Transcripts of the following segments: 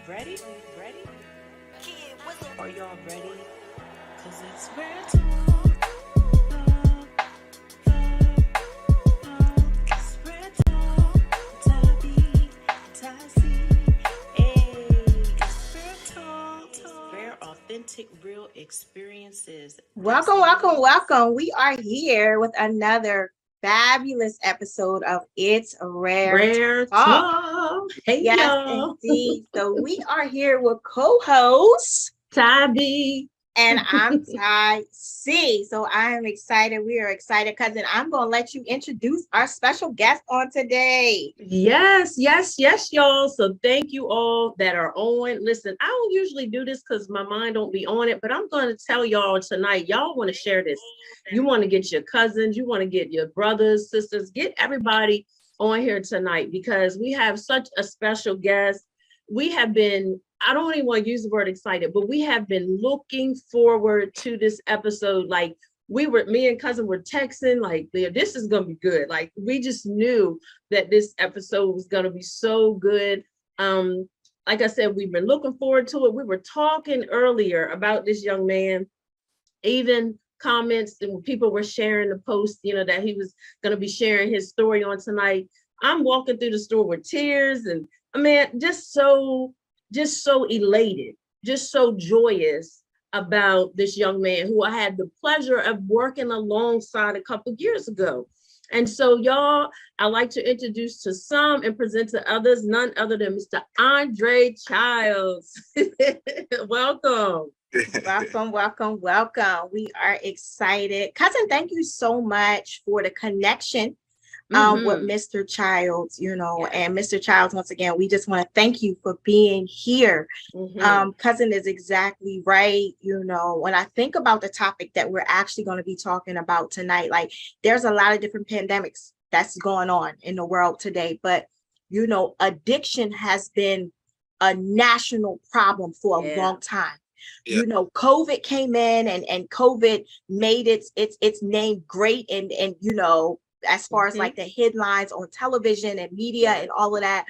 Ready? Ready? Are y'all ready? Cause it's real talk. It's real talk. Tabby, Tassie. Hey, it's real talk. Rare, authentic, real experiences. Welcome, welcome, welcome. We are here with another fabulous episode of It's Rare Rare Talk. talk. Hey Yes, y'all. indeed. So we are here with co-host, Tabby. and I'm Ty C. So I am excited. We are excited, cousin. I'm going to let you introduce our special guest on today. Yes, y'all. So thank you all that are on. Listen, I don't usually do this because my mind don't be on it, but I'm going to tell y'all tonight. Y'all want to share this. You want to get your cousins, you want to get your brothers, sisters, get everybody on here tonight because we have such a special guest. We have been, I don't even want to use the word excited, but we have been looking forward to this episode. Like me and cousin were texting, like, this is going to be good. Like, we just knew that this episode was going to be so good. Like I said, we've been looking forward to it. We were talking earlier about this young man, even comments and people were sharing the post, that he was going to be sharing his story on tonight. I'm walking through the store with tears and I mean, just so elated, just so joyous about this young man who I had the pleasure of working alongside a couple of years ago. And so, y'all, I like to introduce to some and present to others, none other than Mr. Andre Childs. Welcome. Welcome, welcome, welcome. We are excited. Cousin, thank you so much for the connection with Mr. Childs, and Mr. Childs, once again, we just want to thank you for being here. Cousin is exactly right. When I think about the topic that we're actually going to be talking about tonight, like there's a lot of different pandemics that's going on in the world today, but addiction has been a national problem for a long time. Yeah. COVID came in and COVID made its name great and as far as like the headlines on television and media and all of that.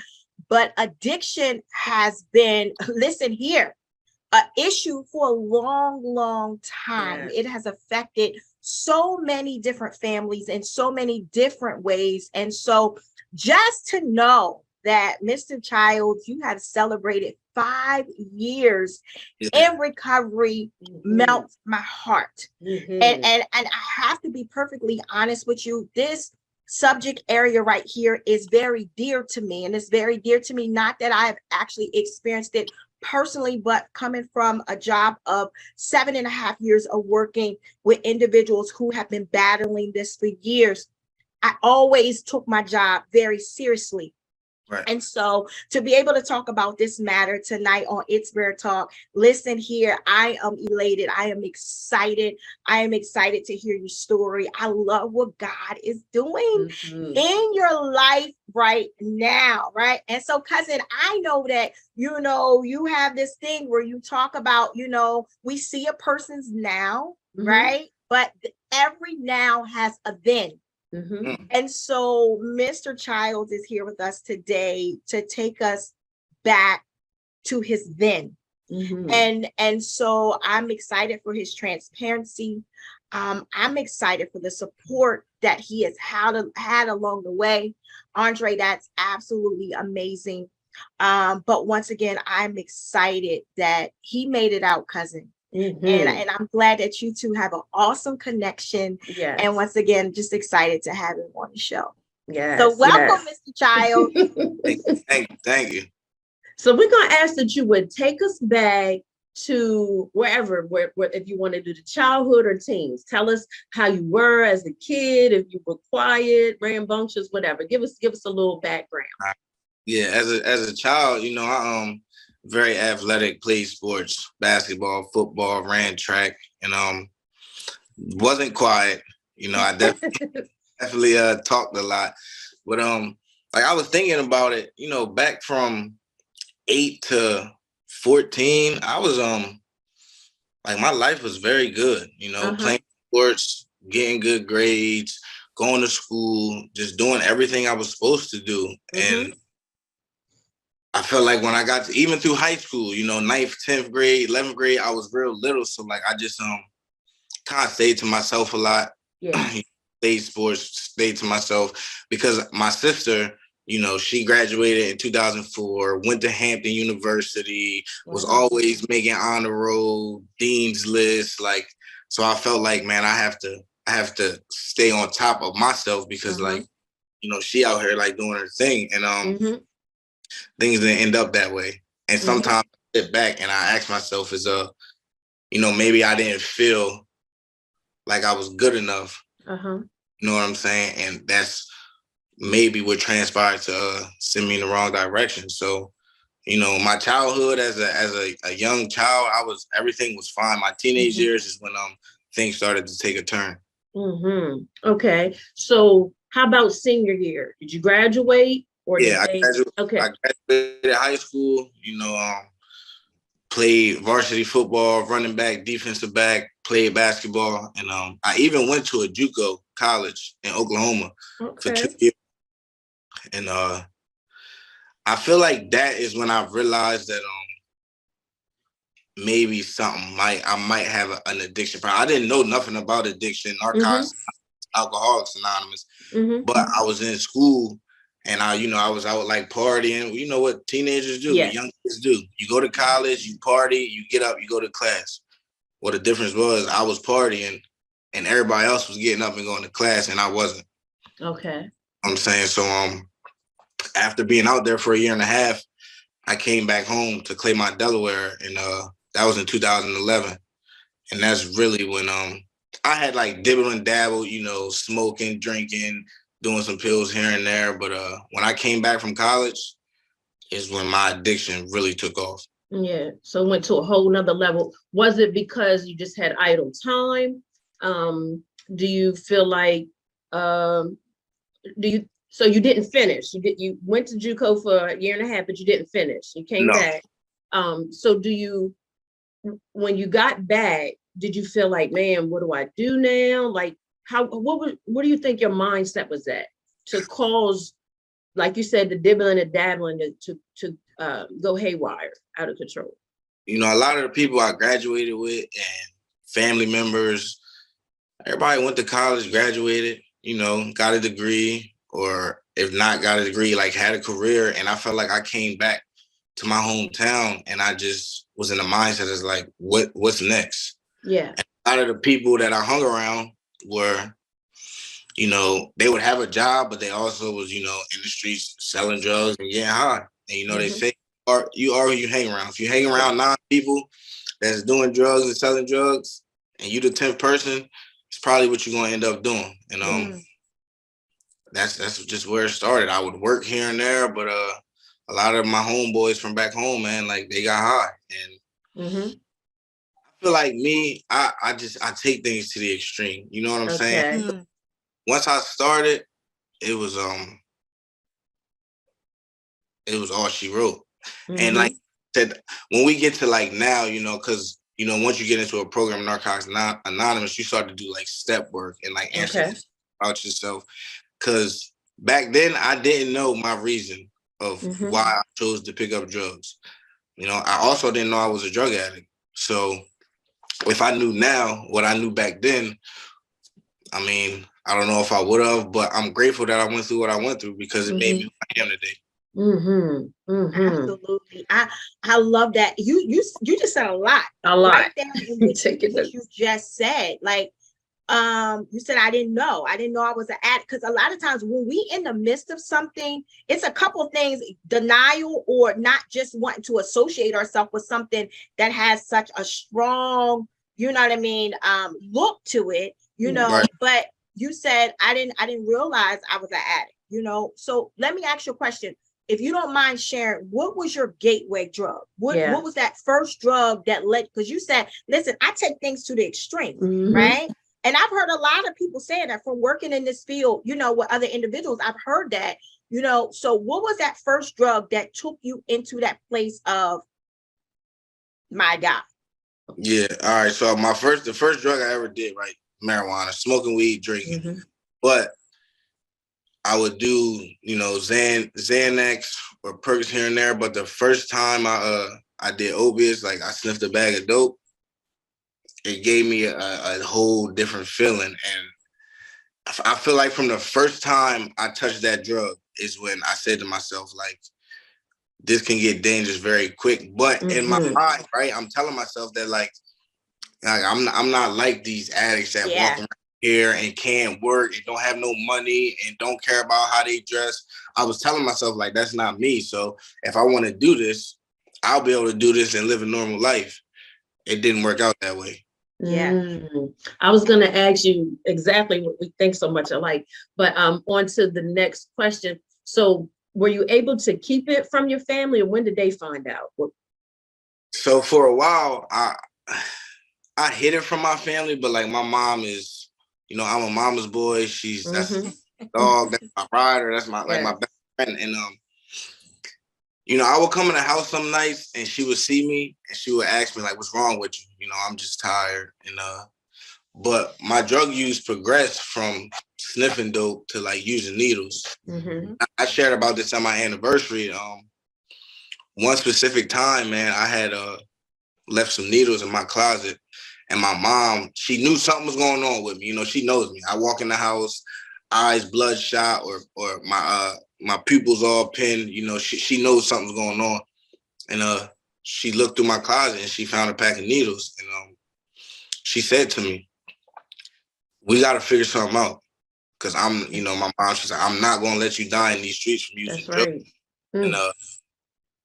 But addiction has been, listen here, an issue for a long, long time. It has affected so many different families in so many different ways. And so just to know that Mr. Childs, you have celebrated 5 years in recovery melts my heart. And I have to be perfectly honest with you. This subject area right here is very dear to me. And it's very dear to me, not that I have actually experienced it personally, but coming from a job of 7.5 years of working with individuals who have been battling this for years. I always took my job very seriously. Right. And so to be able to talk about this matter tonight on It's Rare Talk, listen here, I am elated. I am excited. I am excited to hear your story. I love what God is doing in your life right now, right? And so, cousin, I know that, you have this thing where you talk about, we see a person's now, right? But every now has a then. And so Mr. Childs is here with us today to take us back to his then. And so I'm excited for his transparency. I'm excited for the support that he has had along the way. Andre, that's absolutely amazing. But once again, I'm excited that he made it out, cousin. And I'm glad that you two have an awesome connection. Yes. And once again, just excited to have him on the show. Yes. So welcome, Mr. Childs. Thank you. So we're going to ask that you would take us back to wherever, if you want to do the childhood or teens. Tell us how you were as a kid, if you were quiet, rambunctious, whatever. Give us a little background. Yeah, as a child, I very athletic, played sports, basketball, football, ran track, and wasn't quiet. I definitely talked a lot. But like I was thinking about it, back from 8 to 14, I was like my life was very good, playing sports, getting good grades, going to school, just doing everything I was supposed to do. And I felt like when I got to, even through high school, you know, 9th, 10th grade, 11th grade, I was real little. So like I just kind of stayed to myself a lot. Yeah. Played sports, stayed to myself because my sister, you know, she graduated in 2004, went to Hampton University, was always making honor roll, dean's list. Like, so I felt like, man, I have to stay on top of myself because like, you know, she out here like doing her thing, and things didn't end up that way. And sometimes I sit back and I ask myself, you know, maybe I didn't feel like I was good enough. You know what I'm saying? And that's maybe what transpired to send me in the wrong direction. So, you know, my childhood as a young child, everything was fine. My teenage years is when things started to take a turn. Okay. So how about senior year? Did you graduate or I graduated high school, you know, played varsity football, running back, defensive back, played basketball, and I even went to a JUCO college in Oklahoma for 2 years. And I feel like that is when I realized that maybe I might have an addiction problem. I didn't know nothing about addiction, narcotics, Alcoholics Anonymous, but I was in school and I was out like partying. You know what teenagers do, young kids do. You go to college, you party, you get up, you go to class. Well, the difference was I was partying and everybody else was getting up and going to class and I wasn't. Okay. I'm saying, so after being out there for a year and a half, I came back home to Claymont, Delaware, and that was in 2011. And that's really when I had like dibble and dabble, you know, smoking, drinking, doing some pills here and there. But when I came back from college is when my addiction really took off. Yeah. So it went to a whole nother level. Was it because you just had idle time? Do you feel like, so you didn't finish? You went to JUCO for a year and a half, but you didn't finish. You came back. So when you got back, did you feel like, man, what do I do now? Like, what do you think your mindset was at to cause, like you said, the dibbling and dabbling to go haywire, out of control? You know, a lot of the people I graduated with and family members, everybody went to college, graduated, you know, got a degree, or if not got a degree, like had a career. And I felt like I came back to my hometown and I just was in the mindset as like, what's next? Yeah. And a lot of the people that I hung around were, you know, they would have a job, but they also was, you know, in the streets selling drugs and getting high. And, you know, they say, you are who you hang around. If you hang around 9 people that's doing drugs and selling drugs, and you the 10th person, it's probably what you're going to end up doing. And that's just where it started. I would work here and there, but a lot of my homeboys from back home, man, like they got high. And I feel like me, I take things to the extreme. You know what I'm saying? Once I started, it was all she wrote. And like I said, when we get to like now, you know, because you know, once you get into a program, Narcotics Anonymous, you start to do like step work and like answer about yourself. Because back then I didn't know my reason of why I chose to pick up drugs. You know, I also didn't know I was a drug addict. So if I knew now what I knew back then, I mean, I don't know if I would have, but I'm grateful that I went through what I went through because it made me who I am today. Absolutely. I love that. You just said a lot. Right there in what you just said. Like, you said, I didn't know I was an addict. Because a lot of times when we in the midst of something, it's a couple of things: denial, or not just wanting to associate ourselves with something that has such a strong, you know what I mean, look to it, you know. But you said, I didn't realize I was an addict, you know. So let me ask you a question. If you don't mind sharing, what was your gateway drug? What was that first drug that led? Because you said, listen, I take things to the extreme, right? And I've heard a lot of people saying that from working in this field, you know, with other individuals. I've heard that, you know. So what was that first drug that took you into that place of, my God? Yeah. All right. So the first drug I ever did, right? Marijuana, smoking weed, drinking. But I would do, Xanax or perks here and there. But the first time I did opiates, like I sniffed a bag of dope, it gave me a whole different feeling. And I feel like from the first time I touched that drug is when I said to myself, like, this can get dangerous very quick. But in my mind, right, I'm telling myself that like I'm not like these addicts that walk around here and can't work and don't have no money and don't care about how they dress. I was telling myself like that's not me. So if I want to do this, I'll be able to do this and live a normal life. It didn't work out that way. Yeah. I was going to ask you exactly what we think so much alike, but on to the next question. So were you able to keep it from your family, or when did they find out? So for a while, I hid it from my family, but like my mom is, I'm a mama's boy. That's my dog, that's my rider, that's my my best friend. And I would come in the house some nights and she would see me and she would ask me like, what's wrong with you? I'm just tired. And but my drug use progressed from sniffing dope to like using needles. I shared about this on my anniversary. One specific time, man, I had left some needles in my closet. And my mom, she knew something was going on with me. She knows me. I walk in the house, eyes bloodshot, or my pupils all pinned. She knows something's going on. And she looked through my closet and she found a pack of needles. And she said to me, "We got to figure something out." Because my mom, she's like, "I'm not going to let you die in these streets from using drugs." And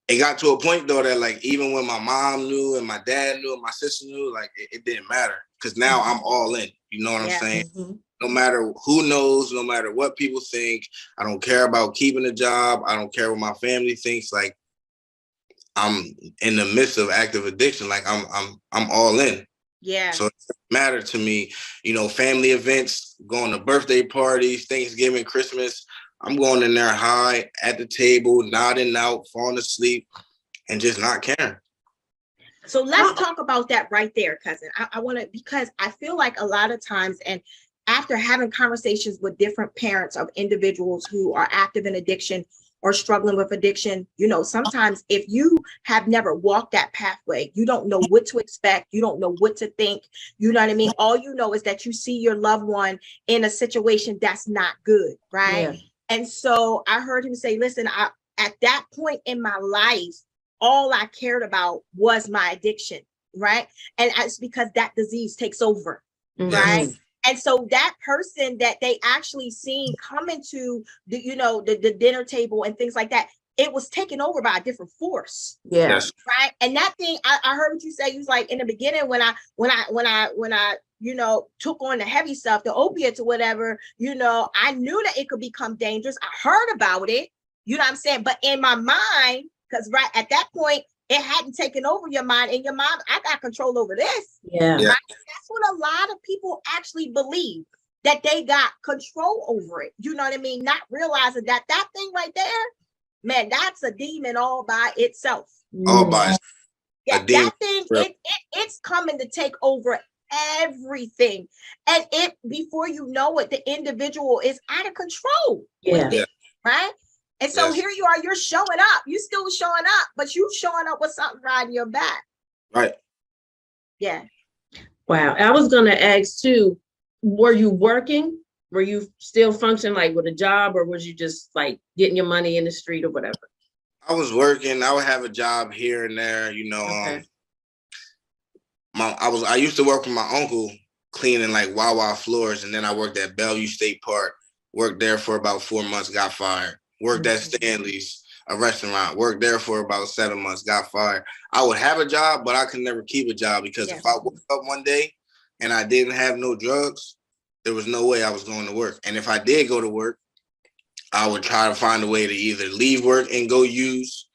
it got to a point though that like even when my mom knew and my dad knew and my sister knew, like it didn't matter because now I'm all in. You know what I'm saying? No matter who knows, no matter what people think, I don't care about keeping a job. I don't care what my family thinks. Like I'm in the midst of active addiction. Like I'm all in. Yeah. So it doesn't matter to me. Family events, going to birthday parties, Thanksgiving, Christmas. I'm going in there high at the table, nodding out, falling asleep, and just not caring. So let's talk about that right there, cousin. I want to, because I feel like a lot of times, and after having conversations with different parents of individuals who are active in addiction or struggling with addiction, sometimes if you have never walked that pathway, you don't know what to expect. You don't know what to think. You know what I mean? All you know is that you see your loved one in a situation that's not good, right? Yeah. And so I heard him say, listen, at that point in my life, all I cared about was my addiction, right? And it's because that disease takes over, right? And so that person that they actually seen come into the dinner table and things like that, it was taken over by a different force. Yeah. Yes. Right. And that thing, I heard what you say. You was like, in the beginning, when I took on the heavy stuff, the opiates or whatever, I knew that it could become dangerous. I heard about it, you know what I'm saying? But in my mind, because right at that point, it hadn't taken over your mind. In your mind, I got control over this. Yeah. Right? That's what a lot of people actually believe, that they got control over it. You know what I mean? Not realizing that thing right there, man, that's a demon all by itself. All by itself. Yeah, that thing, it's coming to take over everything. And before you know it, the individual is out of control with it, right? And so here you are, you're showing up. You still showing up, but you showing up with something riding your back. Right. Yeah. Wow. I was going to ask too, were you working? Were you still functioning like with a job, or was you just like getting your money in the street or whatever? I was working. I would have a job here and there, Okay. I used to work with my uncle cleaning like Wawa floors, and then I worked at Bellevue State Park. Worked there for about 4 months, got fired. Worked at Stanley's, a restaurant. Worked there for about 7 months, got fired. I would have a job, but I could never keep a job because if I woke up one day and I didn't have no drugs, there was no way I was going to work. And if I did go to work, I would try to find a way to either leave work and go use,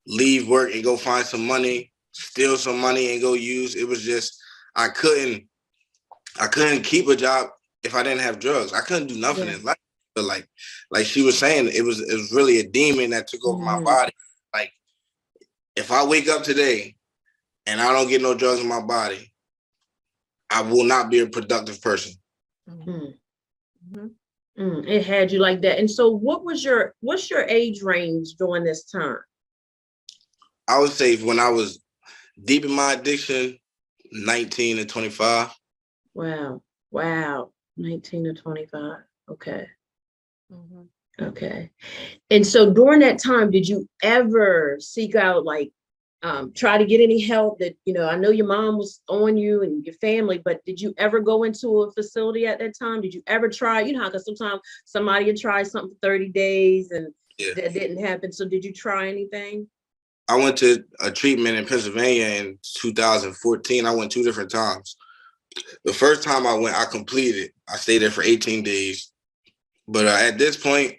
leave work and go find some money, steal some money and go use. It was just, I couldn't keep a job if I didn't have drugs. I couldn't do nothing in life. But like she was saying, it was really a demon that took over my body. Like if I wake up today and I don't get no drugs in my body, I will not be a productive person. It had you like that. And so what's your age range during this time? I would say when I was deep in my addiction, 19 to 25. Wow. Wow. 19 to 25. Okay. Mhm. Okay. And so during that time, did you ever seek out like try to get any help that, I know your mom was on you and your family, but did you ever go into a facility at that time? Did you ever try, how, because sometimes somebody would try something for 30 days and that didn't happen. So did you try anything? I went to a treatment in Pennsylvania in 2014. I went 2 different times. The first time I went, I completed. I stayed there for 18 days. But at this point,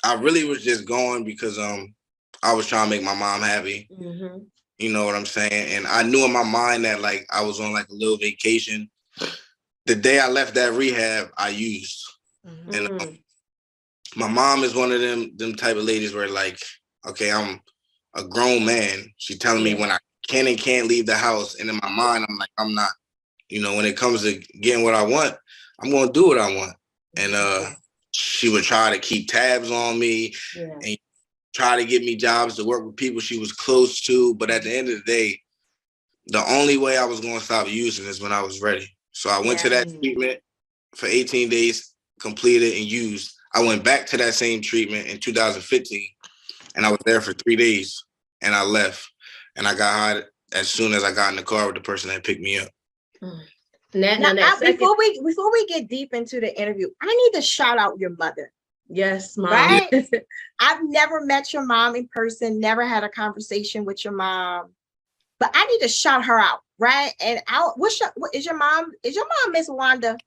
I really was just going because I was trying to make my mom happy. Mm-hmm. You know what I'm saying? And I knew in my mind that like I was on like a little vacation. The day I left that rehab, I used. Mhm. And my mom is one of them type of ladies where like, okay, I'm a grown man. She telling me when I can and can't leave the house. And in my mind, I'm like, I'm not. When it comes to getting what I want, I'm going to do what I want. And she would try to keep tabs on me and try to get me jobs to work with people she was close to. But at the end of the day, the only way I was going to stop using is when I was ready. So I went to that treatment for 18 days, completed and used. I went back to that same treatment in 2015, and I was there for 3 days, and I left. And I got high as soon as I got in the car with the person that picked me up. Before we get deep into the interview, I need to shout out your mother. Yes, Mom. Right? I've never met your mom in person, never had a conversation with your mom, but I need to shout her out, right? And is your mom Miss Wanda?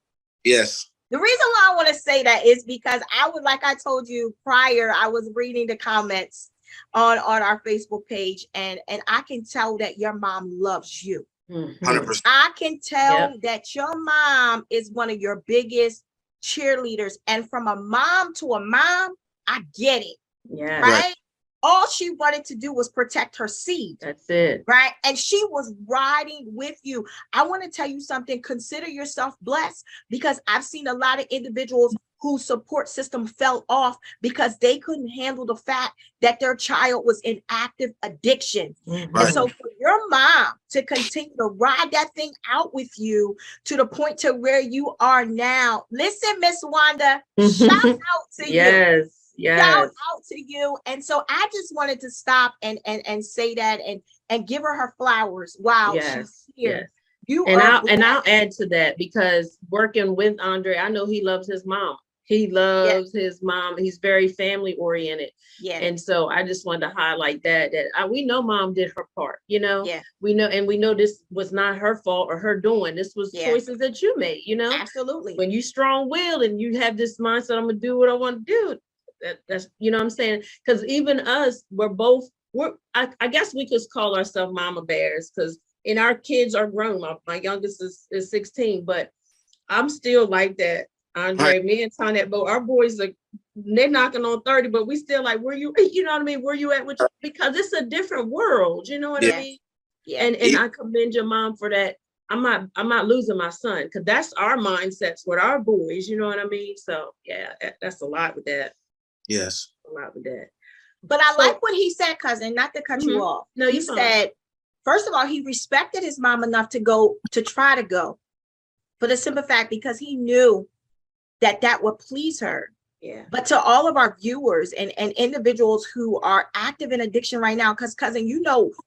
Yes. The reason why I want to say that is because like I told you prior, I was reading the comments on our Facebook page, and I can tell that your mom loves you. 100%. I can tell that your mom is one of your biggest cheerleaders. And from a mom to a mom, I get it. Yeah. Right? All she wanted to do was protect her seed. That's it. Right? And she was riding with you. I want to tell you something. Consider yourself blessed, because I've seen a lot of individuals whose support system fell off because they couldn't handle the fact that their child was in active addiction. Mm-hmm. And so for your mom to continue to ride that thing out with you to the point to where you are now, listen, Miss Wanda, shout out to you. Shout out to you. And so I just wanted to stop and say that and give her flowers. Wow. She's here. I'll add to that, because working with Andre, I know he loves his mom. He loves his mom. He's very family oriented. Yeah. And so I just wanted to highlight that we know mom did her part, we know this was not her fault or her doing. This was choices that you made, Absolutely. When you strong-willed and you have this mindset, I'm going to do what I want to do. That's, what I'm saying? Because even us, I guess we could call ourselves mama bears, because our kids are grown. My youngest is 16, but I'm still like that. Andre, me and Tonette, our boys they're knocking on 30, but we still like, where you, you know what I mean? Where you at? Because it's a different world, you know what I mean? Yeah. And I commend your mom for that. I'm not losing my son, because that's our mindsets with our boys, you know what I mean? So yeah, that's a lot with that. Yes. A lot with that. But I like what he said, cousin, not to cut you off. No, he said, first of all, he respected his mom enough to try to go, for the simple fact because he knew that would please her. Yeah. But to all of our viewers and individuals who are active in addiction right now, because cousin,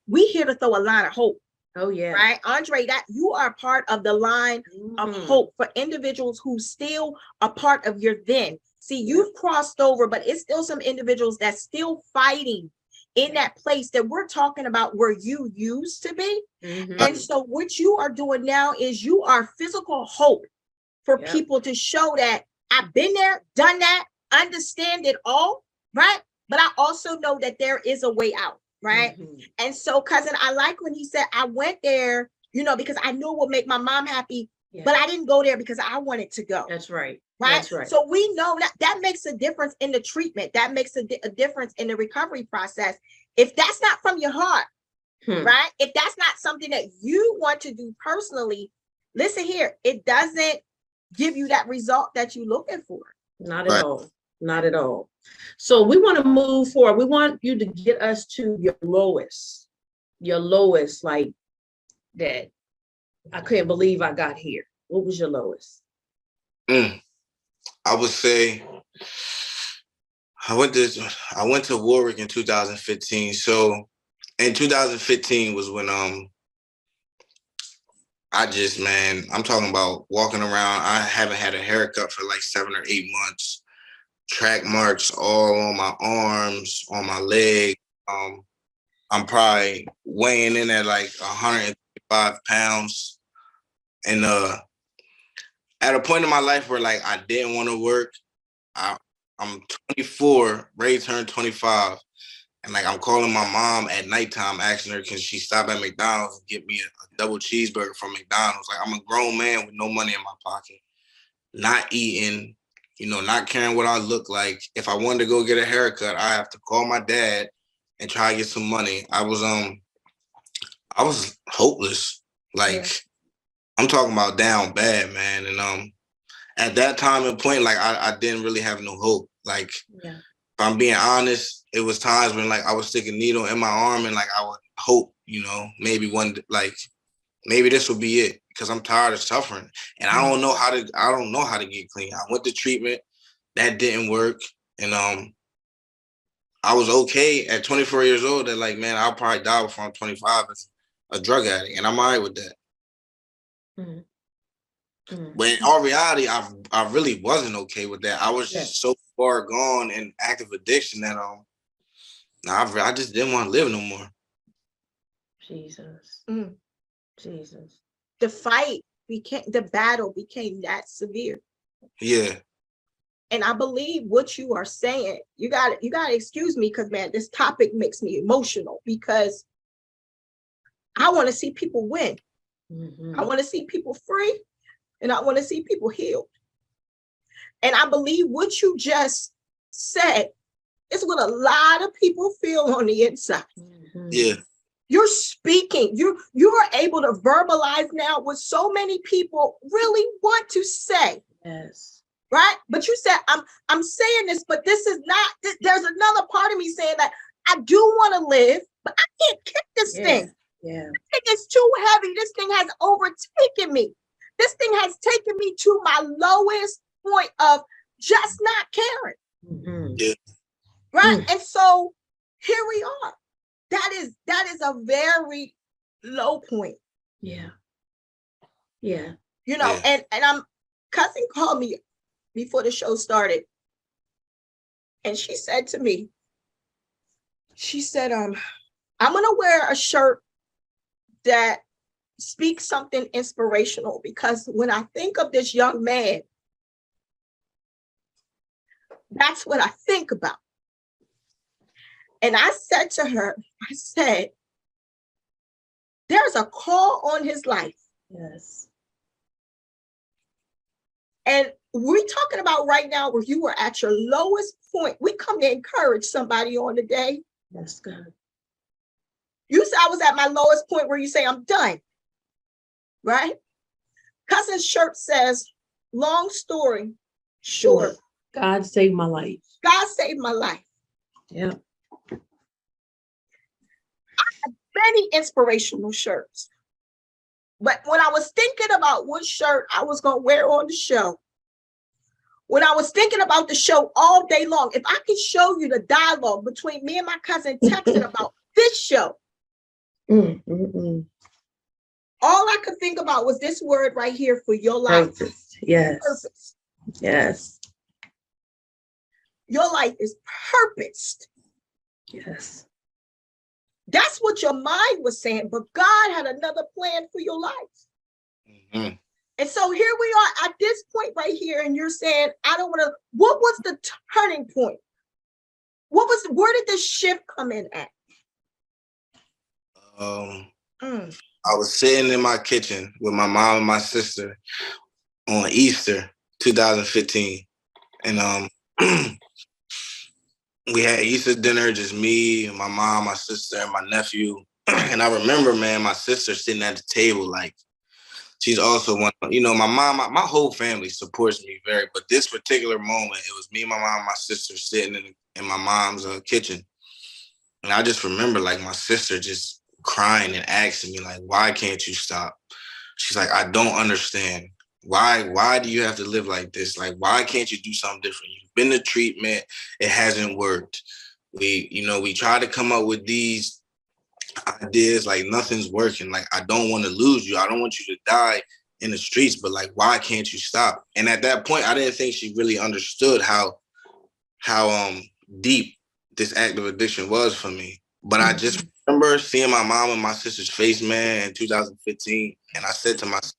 we here to throw a line of hope. Oh yeah. Right, Andre, that you are part of the line of hope for individuals who still are part of your then. See, you've crossed over, but it's still some individuals that's still fighting in that place that we're talking about where you used to be. And so what you are doing now is you are physical hope for people to show that I've been there, done that, understand it all, right? But I also know that there is a way out, right? And so, cousin, I like when he said, I went there, because I knew it would make my mom happy, but I didn't go there because I wanted to go. That's right. Right. That's right. So we know that makes a difference in the treatment. That makes a difference in the recovery process. If that's not from your heart, right? If that's not something that you want to do personally, listen here, it doesn't give you that result that you're looking for. Not at all. Not at all. So we want to move forward. We want you to get us to your lowest, like that. I couldn't believe I got here. What was your lowest? I would say I went to Warwick in 2015. So in 2015 was when I'm talking about walking around. I haven't had a haircut for like 7 or 8 months. Track marks all on my arms, on my leg. I'm probably weighing in at like 105 pounds. And at a point in my life where like I didn't want to work, I'm 24, ready to turn 25. And like I'm calling my mom at nighttime, asking her, can she stop at McDonald's and get me a double cheeseburger from McDonald's? Like I'm a grown man with no money in my pocket, not eating, not caring what I look like. If I wanted to go get a haircut, I have to call my dad and try to get some money. I was hopeless. Like I'm talking about down bad, man. And at that time and point, like I didn't really have no hope. Like if I'm being honest, it was times when like I would stick a needle in my arm and like I would hope, maybe maybe this will be it, because I'm tired of suffering and I don't know how to get clean. I went to treatment, that didn't work, and I was okay at 24 years old. That like, man, I'll probably die before I'm 25 as a drug addict, and I'm all right with that. But in all reality, I really wasn't okay with that. I was just so far gone in active addiction that I just didn't want to live no more. Jesus. Jesus. The battle became that severe. Yeah. And I believe what you are saying, you gotta excuse me, because man, this topic makes me emotional, because I want to see people win. I want to see people free, and I want to see people healed. And I believe what you just said is what a lot of people feel on the inside. Yeah. You're speaking, you are able to verbalize now what so many people really want to say. Yes. Right? But you said, I'm saying this, but this is not, there's another part of me saying that I do want to live, but I can't kick this thing. Yeah. This thing is too heavy. This thing has overtaken me. This thing has taken me to my lowest point of just not caring. Yeah. Right? And so here we are. That is a very low point. Yeah. Yeah. And cousin called me before the show started. And she said to me, I'm going to wear a shirt that speaks something inspirational, because when I think of this young man, that's what I think about. And I said to her, there's a call on his life. Yes. And we're talking about right now where you were at your lowest point. We come to encourage somebody on the day. That's good. You said I was at my lowest point where you say I'm done. Right? Cousin's shirt says, long story short. God saved my life. God saved my life. Yeah. I have many inspirational shirts. But when I was thinking about what shirt I was going to wear on the show, when I was thinking about the show all day long, if I could show you the dialogue between me and my cousin texting about this show, all I could think about was this word right here for your life. Purpose. Yes. Purpose. Yes. Your life is purposed. Yes. That's what your mind was saying, but God had another plan for your life. And so here we are at this point right here, and you're saying, I don't want to. What was the turning point? Where did this shift come in at? I was sitting in my kitchen with my mom and my sister on Easter 2015. And we had Easter dinner, just me, my mom, my sister, and my nephew. And I remember, man, my sister sitting at the table, like she's also one. You know, my mom, my whole family supports me very. But this particular moment, it was me, my mom, and my sister sitting in my mom's kitchen, and I just remember like my sister just crying and asking me like, "Why can't you stop?" She's like, "I don't understand. Why do you have to live like this? Like, why can't you do something different? You've been to treatment, it hasn't worked. We try to come up with these ideas, like nothing's working. Like, I don't want to lose you. I don't want you to die in the streets, but like, why can't you stop?" And at that point, I didn't think she really understood how deep this active addiction was for me. But I just remember seeing my mom and my sister's face, man, in 2015, and I said to myself,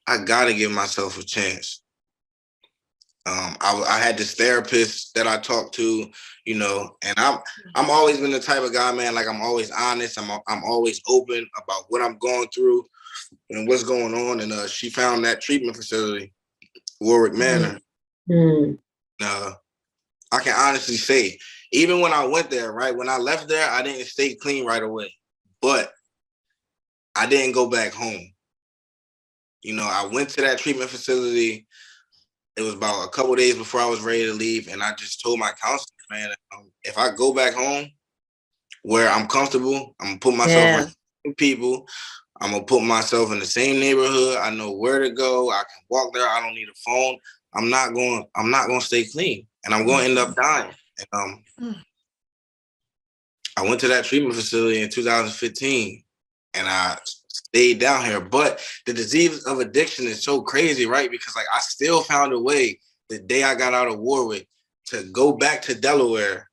I gotta give myself a chance. I had this therapist that I talked to, you know, and I'm always been the type of guy, man. Like, I'm always honest. I'm always open about what I'm going through and what's going on. And she found that treatment facility, Warwick Manor. I can honestly say, even when I went there, right, when I left there, I didn't stay clean right away, but I didn't go back home. You know, I went to that treatment facility. It was about a couple of days before I was ready to leave. And I just told my counselor, man, if I go back home where I'm comfortable, I'm going to put myself with people. I'm going to put myself in the same neighborhood. I know where to go. I can walk there. I don't need a phone. I'm not going to stay clean, and I'm going to end up dying. And I went to that treatment facility in 2015, and I stayed down here. But the disease of addiction is so crazy, right? Because like I still found a way the day I got out of Warwick to go back to Delaware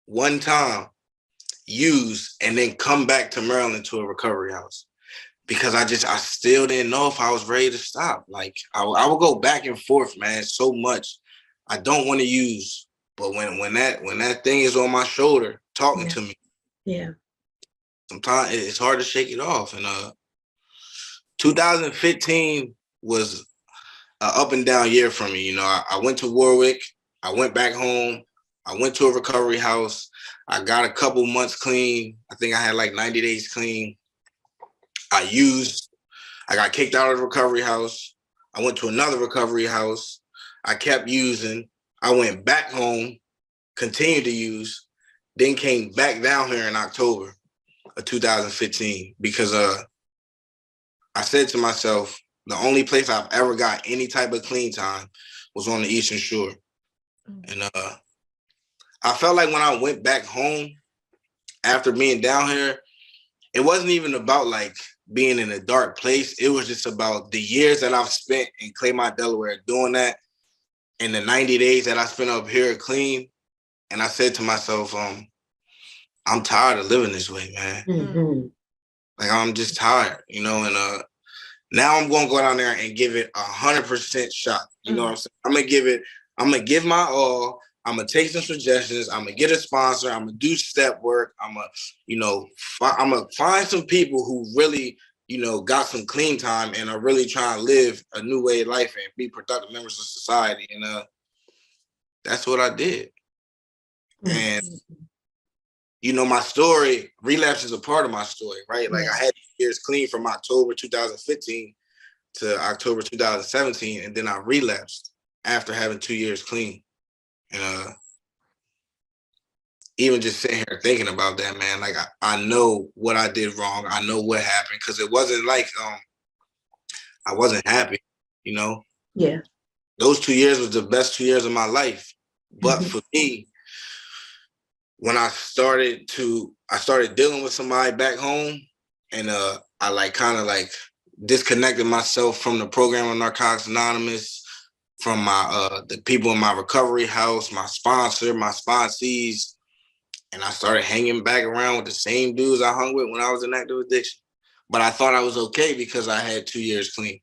one time, use, and then come back to Maryland to a recovery house. Because I still didn't know if I was ready to stop. Like I would go back and forth, man, so much. I don't want to use, but when that thing is on my shoulder talking to me, sometimes it's hard to shake it off. And 2015 was an up and down year for me. You know, I went to Warwick, I went back home, I went to a recovery house, I got a couple months clean. I think I had like 90 days clean. I got kicked out of the recovery house. I went to another recovery house. I kept using. I went back home, continued to use, then came back down here in October of 2015 because I said to myself, the only place I've ever got any type of clean time was on the Eastern Shore. And I felt like when I went back home after being down here, it wasn't even about like being in a dark place. It was just about the years that I've spent in Claymont, Delaware doing that, and the 90 days that I spent up here clean. And I said to myself, I'm tired of living this way, man. Like, I'm just tired, you know, and now I'm going to go down there and give it 100% shot. You know what I'm saying? I'm going to give my all. I'm going to take some suggestions. I'm going to get a sponsor. I'm going to do step work. I'm going to find some people who really, you know, got some clean time and are really trying to live a new way of life and be productive members of society. And that's what I did. And, you know, my story, relapse is a part of my story, right? Like I had years clean from October 2015 to October 2017, and then I relapsed after having 2 years clean. And even just sitting here thinking about that, man, like I know what I did wrong. I know what happened, because it wasn't like I wasn't happy, you know? Yeah. Those 2 years was the best 2 years of my life. But for me, when I started dealing with somebody back home, and I like kind of like disconnected myself from the program of Narcotics Anonymous, from my the people in my recovery house, my sponsor, my sponsees, and I started hanging back around with the same dudes I hung with when I was in active addiction. But I thought I was okay because I had 2 years clean.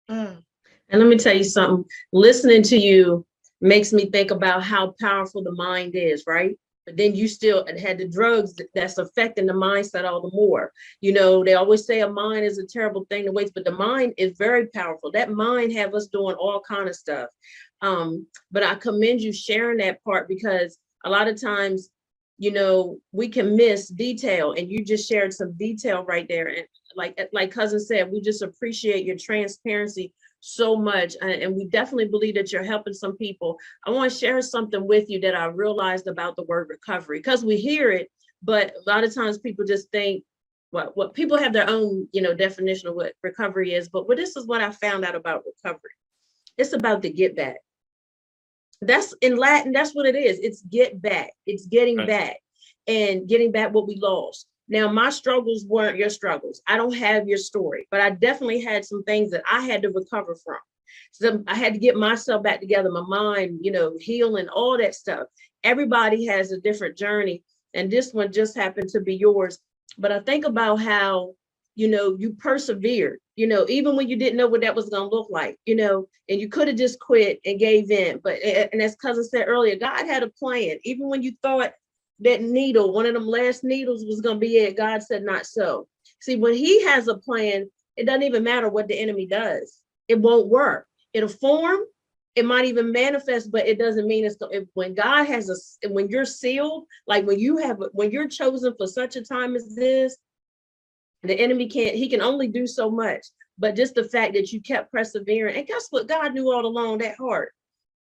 And let me tell you something. Listening to you makes me think about how powerful the mind is, right? But then you still had the drugs that's affecting the mindset all the more. You know, they always say a mind is a terrible thing to waste, but the mind is very powerful. That mind have us doing all kind of stuff. But I commend you sharing that part, because a lot of times you know, we can miss detail, and you just shared some detail right there. And like cousin said, we just appreciate your transparency so much. And we definitely believe that you're helping some people. I want to share something with you that I realized about the word recovery, because we hear it, but a lot of times people just think what people have their own, you know, definition of what recovery is. But this is what I found out about recovery. It's about the get back. That's in Latin, that's what it is. It's get back. It's getting back and getting back what we lost. Now, my struggles weren't your struggles. I don't have your story, but I definitely had some things that I had to recover from. So I had to get myself back together, my mind, you know, healing, all that stuff. Everybody has a different journey, and this one just happened to be yours. But I think about how, you know, you persevered, you know, even when you didn't know what that was going to look like, you know, and you could have just quit and gave in. But, and as cousin said earlier, God had a plan. Even when you thought that needle, one of them last needles was going to be it, God said, not so. See, when he has a plan, it doesn't even matter what the enemy does. It won't work. It'll form. It might even manifest, but it doesn't mean it's when God has when you're sealed, like when you're chosen for such a time as this, the enemy he can only do so much. But just the fact that you kept persevering, and guess what? God knew all along that heart.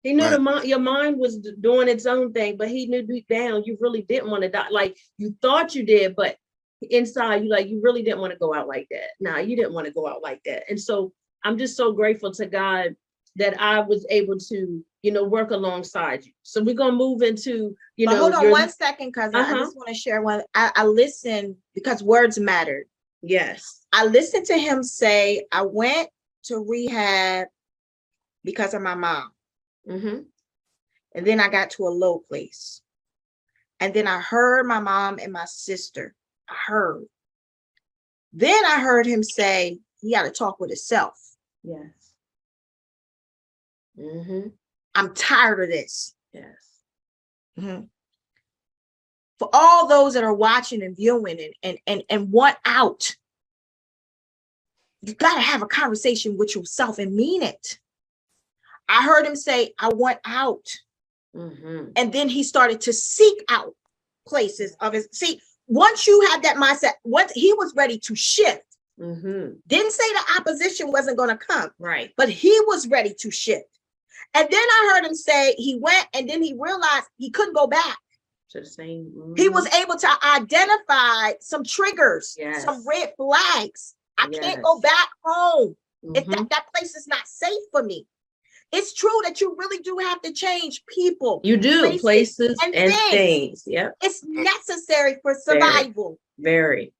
He knew your mind was doing its own thing, but he knew deep down you really didn't want to die. Like you thought you did, but inside you really didn't want to go out like that. Nah, you didn't want to go out like that. And so I'm just so grateful to God that I was able to, you know, work alongside you. So we're gonna move into, you know. Hold on 1 second, cousin. I just want to share one. I listened because words mattered. Yes. I listened to him say, I went to rehab because of my mom. Mm-hmm. And then I got to a low place. And then I heard my mom and my sister. I heard. Then I heard him say he got to talk with himself. Yes. Mm-hmm. I'm tired of this. Yes. Mm-hmm. For all those that are watching and viewing and want out, you got to have a conversation with yourself and mean it. I heard him say, I want out. Mm-hmm. And then he started to seek out places of his. See, once you have that mindset, once he was ready to shift, didn't say the opposition wasn't going to come, right? But he was ready to shift. And then I heard him say he went, and then he realized he couldn't go back. To the same. He was able to identify some triggers, yes. some red flags. I can't go back home. If that place is not safe for me. It's true that you really do have to change people. You do, places and things. Yeah. It's necessary for survival. Very.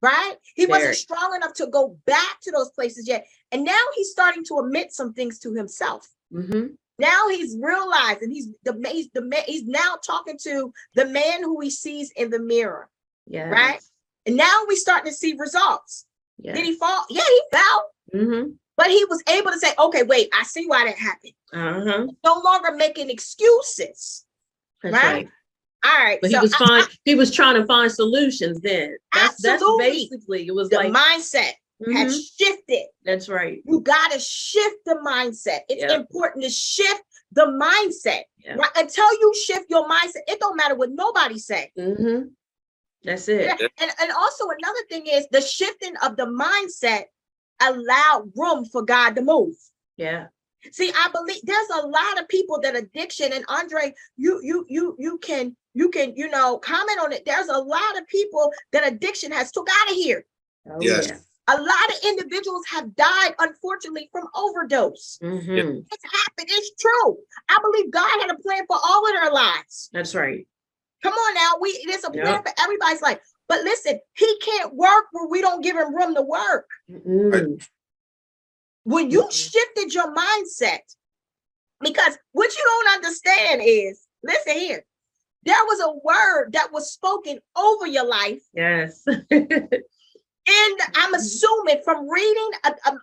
Right? He wasn't strong enough to go back to those places yet. And now he's starting to admit some things to himself. Mm-hmm. Now he's realizing he's now talking to the man who he sees in the mirror. Yeah. Right? And now we're starting to see results. Yes. Did he fall? Yeah, he fell. Mm-hmm. But he was able to say, okay, wait, I see why that happened. No longer making excuses. That's right. All right. But so he was trying to find solutions then. That's basically, it was the like mindset has shifted. That's right. You got to shift the mindset. It's important to shift the mindset. Yep. Right? Until you shift your mindset, it don't matter what nobody say. Mm-hmm. That's it. And also another thing is the shifting of the mindset allowed room for God to move. Yeah. See, I believe there's a lot of people that addiction, and Andre, you can, you know, comment on it. There's a lot of people that addiction has took out of here. Oh, yes. Yeah. A lot of individuals have died, unfortunately, from overdose. Mm-hmm. It's happened. It's true. I believe God had a plan for all of their lives. That's right. Come on now. There's a plan for everybody's life. But listen, he can't work where we don't give him room to work. Mm-hmm. When you shifted your mindset, because what you don't understand is, listen here, there was a word that was spoken over your life. Yes. And I'm assuming from reading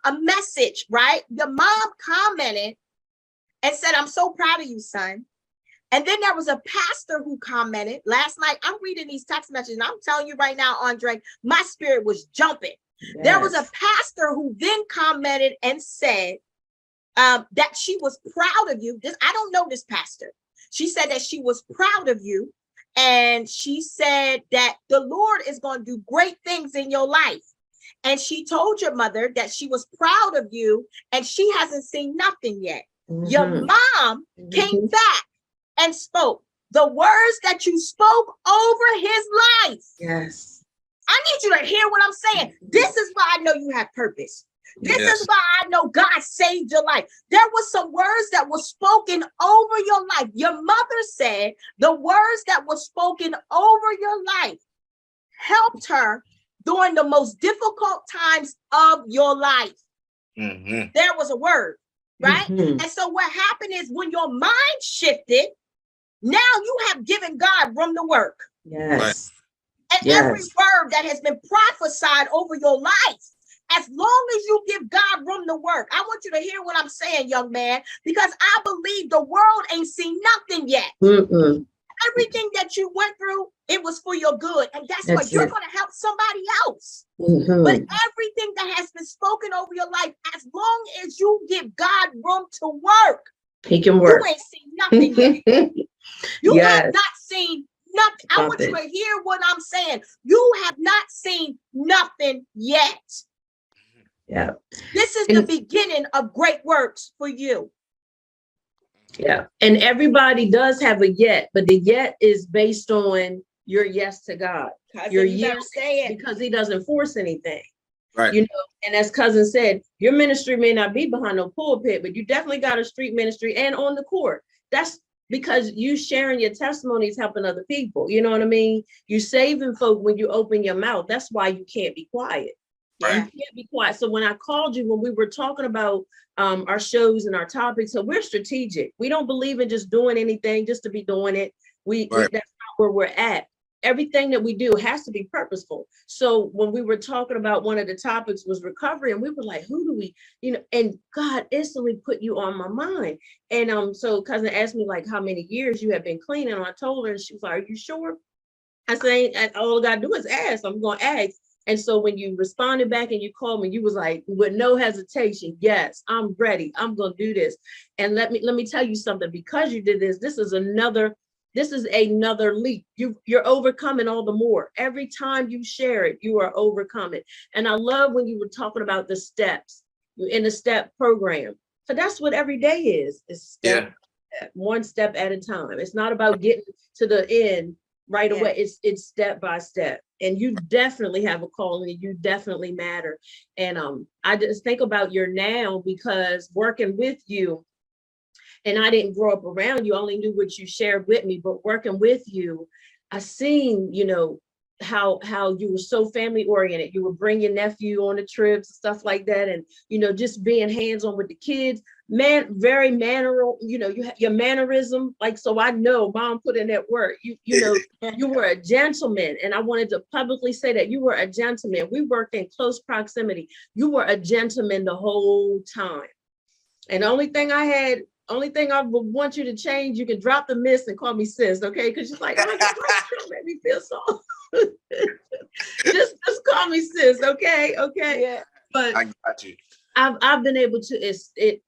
a message, right? The mom commented and said, I'm so proud of you, son. And then there was a pastor who commented last night. I'm reading these text messages, and I'm telling you right now, Andre, my spirit was jumping. Yes. There was a pastor who then commented and said that she was proud of you. I don't know this pastor. She said that she was proud of you And she said that the Lord is going to do great things in your life. And she told your mother that she was proud of you and she hasn't seen nothing yet. Your mom came back and spoke the words that you spoke over his life. Yes. I need you to hear what I'm saying. This is why I know you have purpose. This is why I know God saved your life. There were some words that were spoken over your life. Your mother said the words that were spoken over your life helped her during the most difficult times of your life. There was a word, right? And so what happened is when your mind shifted, now you have given God room to work. Yes. And every word that has been prophesied over your life, as long as you give God room to work, I want you to hear what I'm saying, young man, because I believe the world ain't seen nothing yet. Everything that you went through, it was for your good. And that's what you're going to help somebody else. But everything that has been spoken over your life, as long as you give God room to work, he can work. You ain't seen nothing yet. You have not seen nothing. I want you to hear what I'm saying. You have not seen nothing yet. Yeah. This is the beginning of great works for you. Yeah. And everybody does have a yet, but the yet is based on your yes to God. Your yes, because he doesn't force anything. Right. You know, and as cousin said, your ministry may not be behind no pulpit, but you definitely got a street ministry and on the court. That's because you sharing your testimonies, helping other people. You know what I mean? You saving folk when you open your mouth. That's why you can't be quiet. Right. You can't be quiet. So when I called you, when we were talking about our shows and our topics, so we're strategic. We don't believe in just doing anything just to be doing it. That's not where we're at. Everything that we do has to be purposeful. So when we were talking about one of the topics was recovery, and we were like, who do we, you know, and God instantly put you on my mind. And so cousin asked me like how many years you have been clean. And I told her, and she was like, are you sure? I said, all I gotta do is ask. I'm gonna ask. And so when you responded back and you called me, you was like, with no hesitation, yes, I'm ready. I'm gonna do this. And let me tell you something, because you did this, this is another leap. You're overcoming all the more. Every time you share it, you are overcoming. And I love when you were talking about the steps in the step program. So that's what every day is. It's one step at a time. It's not about getting to the end right away. It's step by step. And you definitely have a calling, and you definitely matter. And I just think about your now, because working with you, and I didn't grow up around you, only knew what you shared with me, but working with you, I seen, you know, how you were so family oriented. You would bring your nephew on the trips and stuff like that. And, you know, just being hands-on with the kids, very manneral, you know, you have your mannerism. Like, so I know mom put in that work. You know, you were a gentleman. And I wanted to publicly say that you were a gentleman. We worked in close proximity. You were a gentleman the whole time. And the only thing I would want you to change, you can drop the miss and call me sis, okay? Because she's like, oh, don't make me feel so. just call me sis, okay? Okay. Yeah. But I got you. I've been able to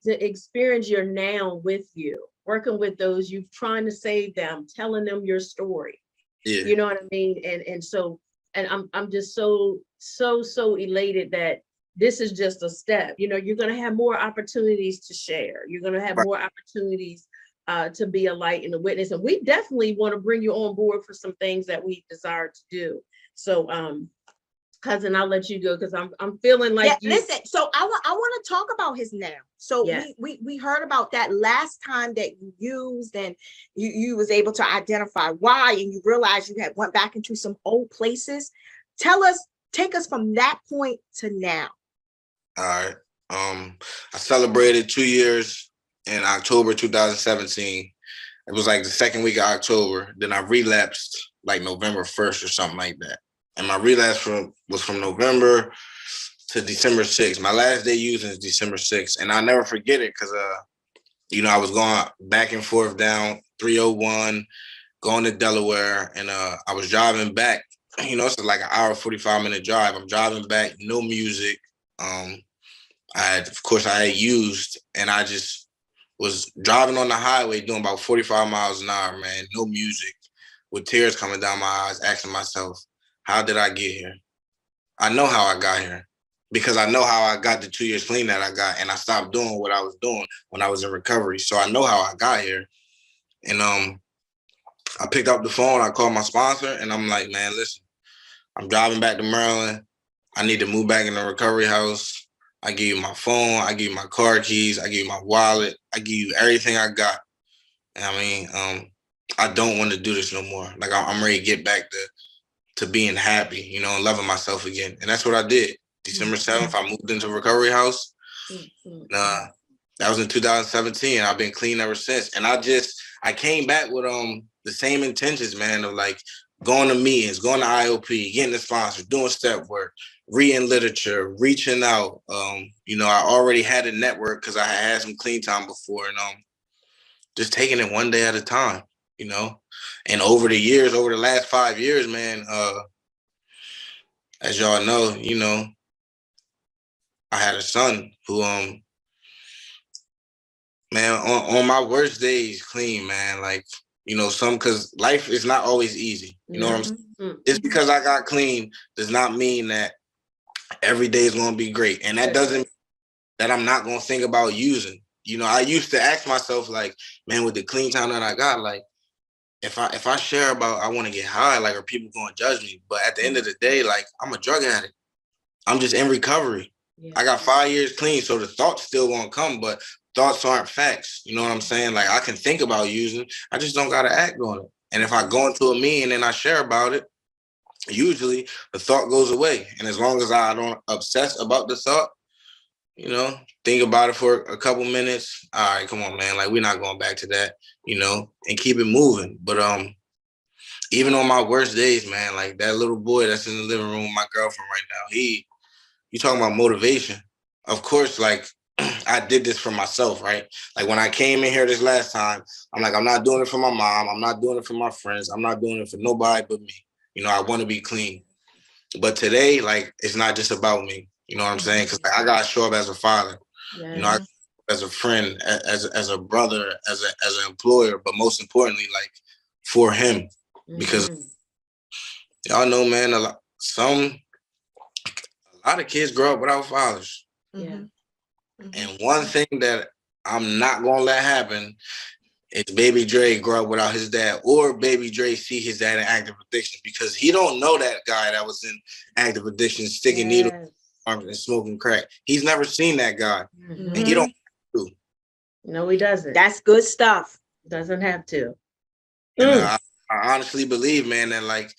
experience your now with you, working with those, you trying to save them, telling them your story. Yeah. You know what I mean? And so I'm just so elated that this is just a step. You know, you're going to have more opportunities to share. You're going to have more opportunities to be a light and a witness. And we definitely want to bring you on board for some things that we desire to do. So, cousin, I'll let you go, because I'm feeling like listen, so I want to talk about his now. So we heard about that last time that you used, and you was able to identify why, and you realized you had went back into some old places. Take us from that point to now. All right. I celebrated 2 years in October 2017. It was like the second week of October. Then I relapsed like November 1st or something like that. And my relapse was from November to December 6th. My last day using is December 6th. And I'll never forget it because, you know, I was going back and forth down 301, going to Delaware. And I was driving back. You know, it's like an hour, 45-minute drive. I'm driving back, no music. I had used, and I just was driving on the highway doing about 45 miles an hour, man, no music. with tears coming down my eyes, asking myself, how did I get here? I know how I got here because I know how I got the 2 years clean that I got, and I stopped doing what I was doing when I was in recovery. So I know how I got here. And I picked up the phone, I called my sponsor, and I'm like, man, listen, I'm driving back to Maryland. I need to move back in the recovery house. I give you my phone, I give you my car keys, I give you my wallet, I give you everything I got. And I mean, I don't want to do this no more. Like I'm ready to get back to being happy, you know, and loving myself again. And that's what I did. December 7th, I moved into recovery house. That was in 2017. I've been clean ever since. And I came back with the same intentions, man, of like going to meetings, going to IOP, getting a sponsor, doing step work, reading literature, reaching out. You know, I already had a network because I had some clean time before, and just taking it one day at a time, you know. And over the years, over the last 5 years, man, as y'all know, you know, I had a son who, man, on my worst days, clean, man, like, you know, because life is not always easy. You know what I'm saying? Just because I got clean does not mean that every day is going to be great. And that doesn't mean that I'm not going to think about using. You know, I used to ask myself, like, man, with the clean time that I got, like, if I share about I want to get high, like, are people going to judge me? But at the end of the day, like, I'm a drug addict. I'm just in recovery. Yeah. I got 5 years clean, so the thoughts still won't come, but thoughts aren't facts. You know what I'm saying? Like, I can think about using, I just don't got to act on it. And if I go into a meeting and I share about it, usually the thought goes away. And as long as I don't obsess about the thought, you know, think about it for a couple minutes. All right, come on, man. Like, we're not going back to that, you know, and keep it moving. But even on my worst days, man, like that little boy that's in the living room with my girlfriend right now, you talking about motivation. Of course, like, I did this for myself, right? Like, when I came in here this last time, I'm like, I'm not doing it for my mom. I'm not doing it for my friends. I'm not doing it for nobody but me. You know, I want to be clean. But today, like, it's not just about me. You know what I'm saying? Because like, I got to show up as a father, you know, as a friend, as a brother, as an employer, but most importantly, like, for him. Because y'all know, man, a lot of kids grow up without fathers. Yeah. And one thing that I'm not going to let happen is Baby Dre grow up without his dad, or Baby Dre see his dad in active addiction, because he don't know that guy that was in active addiction, sticking needles and smoking crack. He's never seen that guy. And he don't have to. No, he doesn't. That's good stuff. Doesn't have to. And I honestly believe, man, that like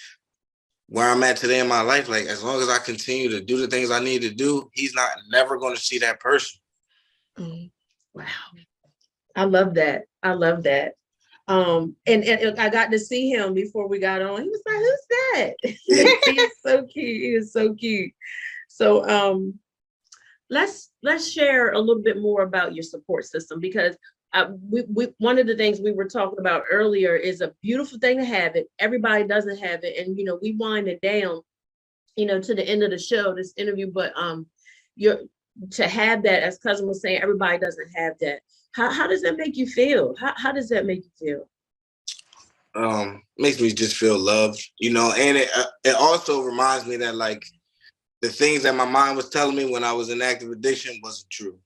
where I'm at today in my life, like, as long as I continue to do the things I need to do, he's never going to see that person. Wow. I love that. I love that. And I got to see him before we got on. He was like, who's that? He's so cute. He is so cute. So let's share a little bit more about your support system, because we one of the things we were talking about earlier is a beautiful thing to have it. Everybody doesn't have it. And, you know, we wind it down, you know, to the end of the show, this interview, but to have that, as Cousin was saying, everybody doesn't have that. How does that make you feel? How does that make you feel? Makes me just feel loved, you know, and it also reminds me that, like, the things that my mind was telling me when I was in active addiction wasn't true.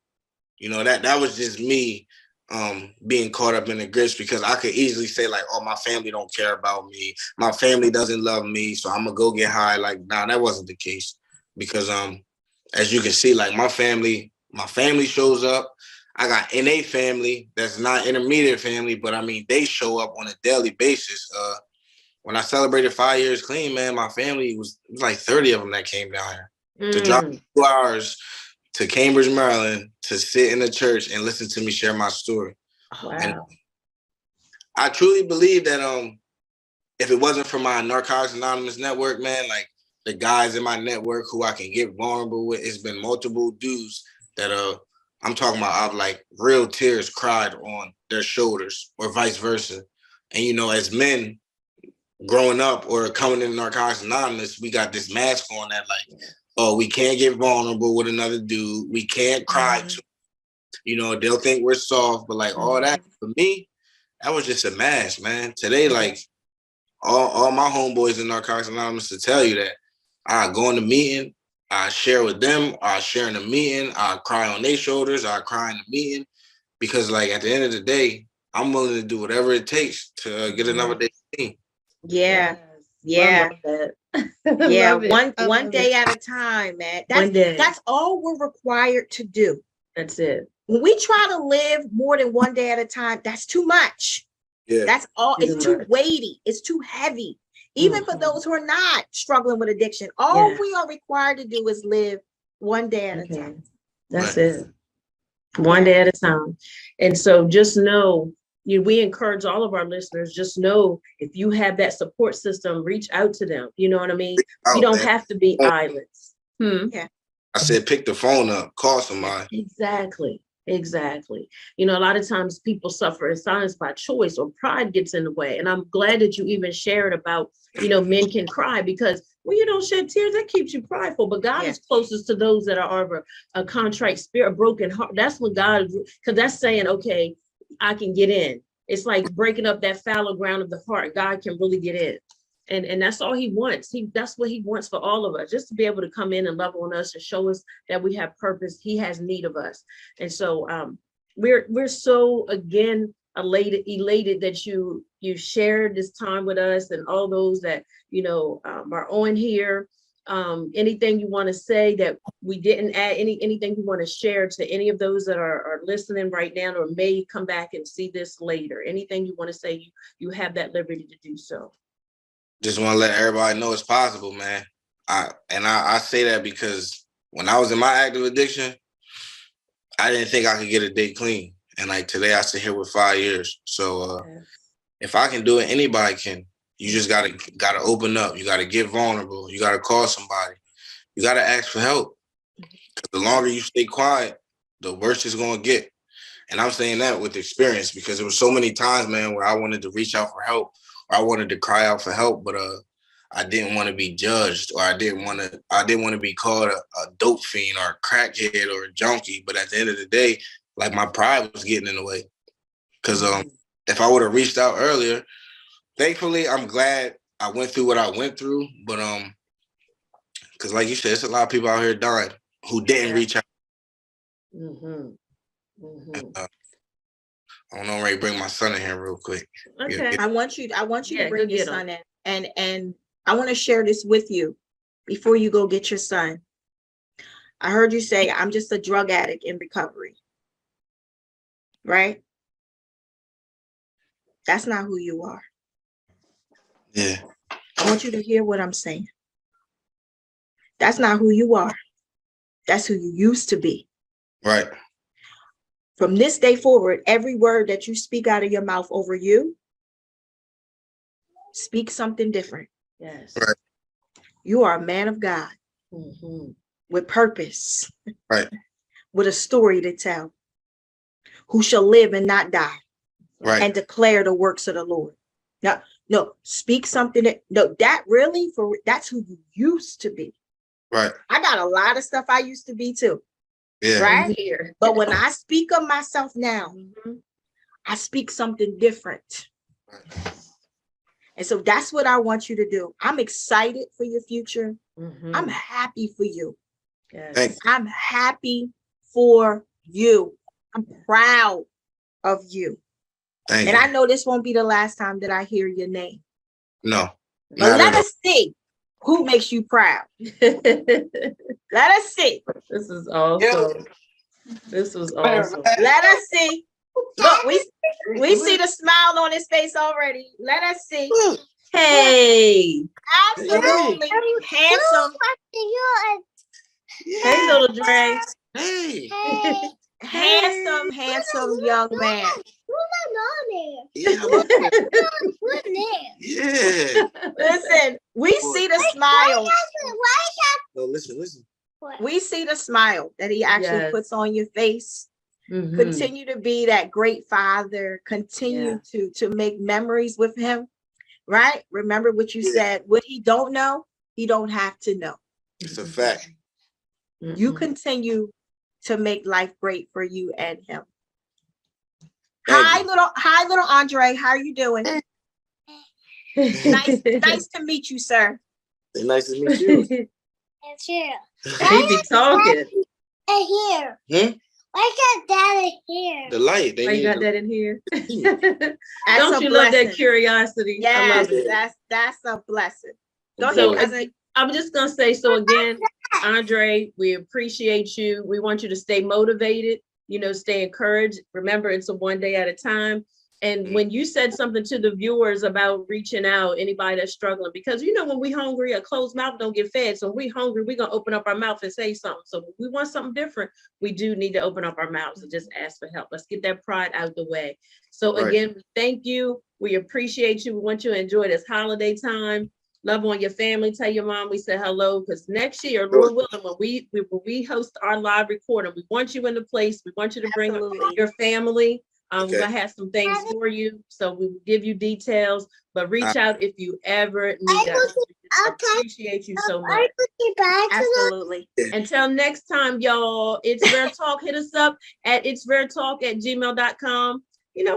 You know, that was just me being caught up in the grips, because I could easily say, like, oh, my family don't care about me. My family doesn't love me, so I'm gonna go get high. Like, nah, that wasn't the case, because as you can see, like, my family shows up. I got NA family that's not intermediate family, but I mean, they show up on a daily basis. When I celebrated 5 years clean, man, my family it was like 30 of them that came down here to drive 2 hours to Cambridge, Maryland, to sit in the church and listen to me share my story. Wow. And I truly believe that if it wasn't for my Narcotics Anonymous network, man, like, the guys in my network who I can get vulnerable with, it's been multiple dudes that I'm talking about, I've like real tears cried on their shoulders, or vice versa. And, you know, as men growing up or coming in Narcotics Anonymous, we got this mask on that, like, oh, we can't get vulnerable with another dude. We can't cry to, you know, they'll think we're soft, but like all that, for me, that was just a mask, man. Today, like, all my homeboys in Narcotics Anonymous to tell you that I go in the meeting, I share with them, I share in the meeting, I cry on their shoulders, I cry in the meeting, because like at the end of the day, I'm willing to do whatever it takes to get another day clean. Yeah. Yeah. Yeah. One day at a time, man. That's all we're required to do. That's it. When we try to live more than one day at a time, that's too much. Yeah. That's all. It's too weighty. It's too heavy. Even for those who are not struggling with addiction, all we are required to do is live one day at a time. That's it. One day at a time. And so just know, we encourage all of our listeners, just know if you have that support system, reach out to them. You know what I mean? You don't have to be islands. Yeah. I said, pick the phone up, call somebody. Exactly. You know, a lot of times people suffer in silence by choice, or pride gets in the way. And I'm glad that you even shared about, men can cry, because when you don't shed tears, that keeps you prideful. But God is closest to those that are of a contrite spirit, a broken heart. That's what God, because that's saying, okay, I can get in. It's like breaking up that fallow ground of the heart. God can really get in. And that's all he wants. That's what he wants for all of us, just to be able to come in and love on us and show us that we have purpose. He has need of us. And so we're so, again, elated that you shared this time with us, and all those that, are on here. Anything you want to say that we didn't add, anything you want to share to any of those that are listening right now, or may come back and see this later? Anything you want to say, you have that liberty to do so. Just want to let everybody know it's possible, man. I say that because when I was in my active addiction, I didn't think I could get a day clean. And like today, I sit here with 5 years. So if I can do it, anybody can. You just gotta open up. You gotta get vulnerable. You gotta call somebody. You gotta ask for help. Because the longer you stay quiet, the worse it's gonna get. And I'm saying that with experience, because there were so many times, man, where I wanted to reach out for help, or I wanted to cry out for help, but I didn't want to be judged, or I didn't want to be called a dope fiend or a crackhead or a junkie. But at the end of the day, like, my pride was getting in the way. Because if I would have reached out earlier, thankfully, I'm glad I went through what I went through. But because like you said, there's a lot of people out here dying who didn't reach out. I don't know, I'm ready to bring my son in here real quick. Okay. I want you to bring your son in. And I want to share this with you before you go get your son. I heard you say, I'm just a drug addict in recovery. Right? That's not who you are. Yeah. I want you to hear what I'm saying. That's not who you are. That's who you used to be. Right. From this day forward, every word that you speak out of your mouth over you, speak something different. Yes. Right. You are a man of God with purpose, right, with a story to tell, who shall live and not die, right, and declare the works of the Lord. No, speak something that's who you used to be. Right. I got a lot of stuff I used to be too. Yeah. Right here. But when I speak of myself now, I speak something different. Right. And so that's what I want you to do. I'm excited for your future. I'm happy for you. Yes. I'm happy for you. I'm proud of you. Thank and you. I know this won't be the last time that I hear your name. No. But let us see who makes you proud. Let us see. This is awesome. This was awesome. Let us see. Look, we see the smile on his face already. Let us see. Hey. Absolutely. Handsome. Hey, little Dre. Hey. Handsome young man. Yeah. Yeah. Listen, we see the smile. No, listen. We see the smile that he actually puts on your face. Continue to be that great father. Continue to make memories with him. Right? Remember what you said. What he don't know, he don't have to know. It's a fact. You continue to make life great for you and him. Hi, little Andre. How are you doing? Nice to meet you, sir. Nice to meet you. It's here. He be talking. Here. Hmm? Why got that in here? The light. They Why you need got the- that in here? That's Don't a you love that blessing. curiosity? I Yes, love it. that's a blessing. Go So, ahead, cousin. I'm just gonna say, so again, Andre, we appreciate you. We want you to stay motivated, stay encouraged. Remember, it's a one day at a time. And when you said something to the viewers about reaching out, anybody that's struggling, because when we hungry, a closed mouth don't get fed. So when we hungry, we're gonna open up our mouth and say something. So when we want something different, we do need to open up our mouths and just ask for help. Let's get that pride out the way. So Right. again, thank you. We appreciate you. We want you to enjoy this holiday time. Love on your family. Tell your mom we said hello, because next year, Lord willing, when we host our live recording, we want you in the place. We want you to bring Absolutely. your family. We're Okay. gonna have some things for you, so we will give you details. But reach out if you ever need us. We appreciate you so much. Absolutely. Until next time, y'all. It's Rare Talk. Hit us up at itsraretalk@gmail.com.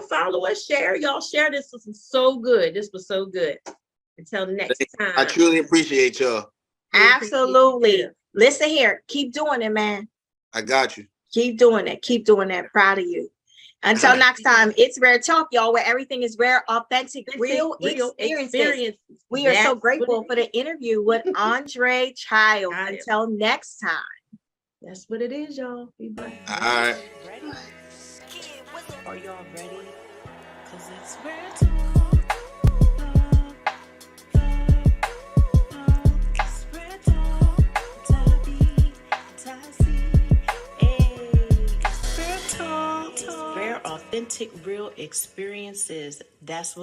Follow us, share. Y'all share this. This was so good. This was so good. Until next time. I truly appreciate y'all. Absolutely. Listen here. Keep doing it, man. I got you. Keep doing it. Keep doing it. Proud of you. Until next time, it's Rare Talk, y'all, where everything is rare, authentic, real experiences. We are so grateful for the interview with Andre Childs. Until next time. That's what it is, y'all. Be blessed. All right. Ready? Are y'all ready? Cause it's Rare Talk. It's Rare Talk. Tabby, Tassie. Hey, it's Rare Talk. It's rare, authentic, real experiences. That's what